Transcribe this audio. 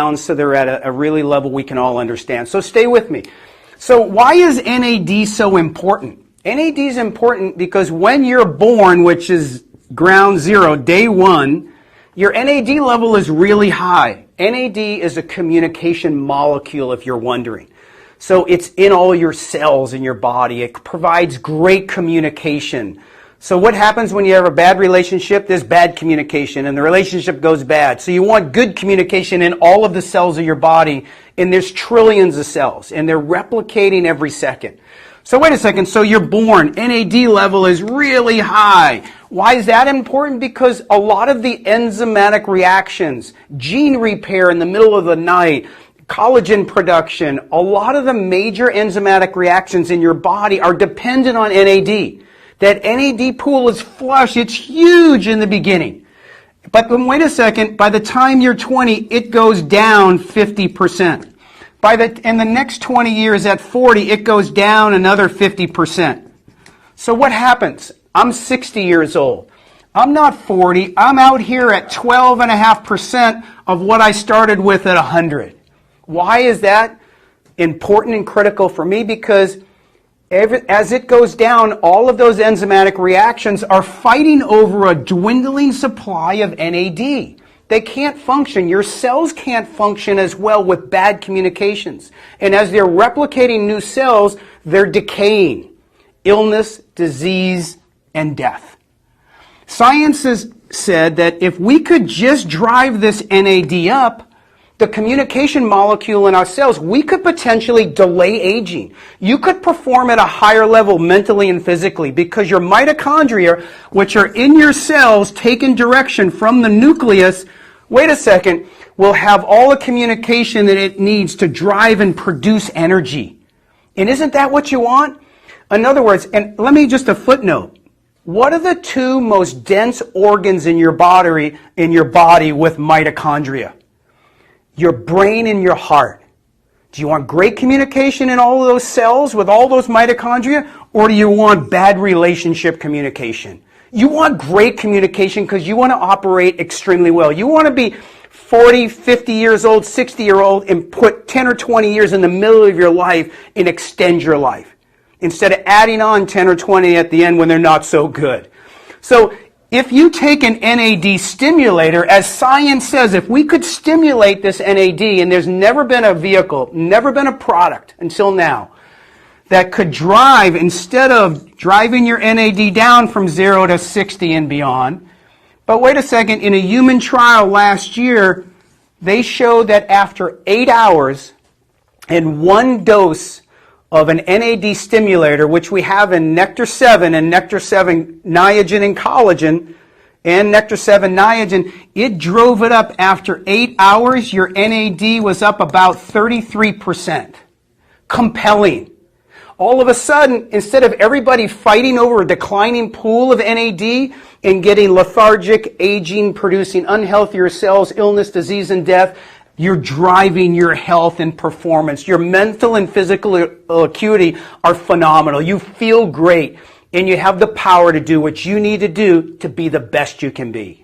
compounds so they're at a really level we can all understand. So stay with me. So why is NAD so important? NAD is important because when you're born, which is ground zero, day one, your NAD level is really high. NAD is a communication molecule, if you're wondering. So it's in all your cells in your body. It provides great communication. So what happens when you have a bad relationship? There's bad communication and the relationship goes bad. So you want good communication in all of the cells of your body, and there's trillions of cells and they're replicating every second. So wait a second, so you're born, NAD level is really high. Why is that important? Because a lot of the enzymatic reactions, gene repair in the middle of the night, collagen production, a lot of the major enzymatic reactions in your body are dependent on NAD. That NAD pool is flush, it's huge in the beginning. But then wait a second, by the time you're 20, it goes down 50%. In the next 20 years at 40, it goes down another 50%. So what happens? I'm 60 years old. I'm not 40. I'm out here at 12.5% of what I started with at 100. Why is that important and critical for me? Because as it goes down, all of those enzymatic reactions are fighting over a dwindling supply of NAD. They can't function. Your cells can't function as well with bad communications. And as they're replicating new cells, they're decaying. Illness, disease, and death. Science has said that if we could just drive this NAD up, the communication molecule in our cells, we could potentially delay aging. You could perform at a higher level mentally and physically because your mitochondria, which are in your cells taking direction from the nucleus, wait a second, will have all the communication that it needs to drive and produce energy. And isn't that what you want? In other words, and let me just a footnote. What are the two most dense organs in your body with mitochondria? Your brain and your heart. Do you want great communication in all of those cells with all those mitochondria, or do you want bad relationship communication? You want great communication because you want to operate extremely well. You want to be 40, 50 years old, 60-year-old, and put 10 or 20 years in the middle of your life and extend your life, instead of adding on 10 or 20 at the end when they're not so good. So if you take an NAD stimulator, as science says, if we could stimulate this NAD, and there's never been a vehicle, never been a product until now, that could drive, instead of driving your NAD down from 0 to 60 and beyond. But wait a second, in a human trial last year, they showed that after 8 hours and one dose of an NAD stimulator, which we have in Nectar 7 and Nectar 7 Niagen and Collagen, and Nectar 7 Niagen, it drove it up after 8 hours. Your NAD was up about 33%. Compelling. All of a sudden, instead of everybody fighting over a declining pool of NAD and getting lethargic, aging, producing unhealthier cells, illness, disease, and death, you're driving your health and performance. Your mental and physical acuity are phenomenal. You feel great, and you have the power to do what you need to do to be the best you can be.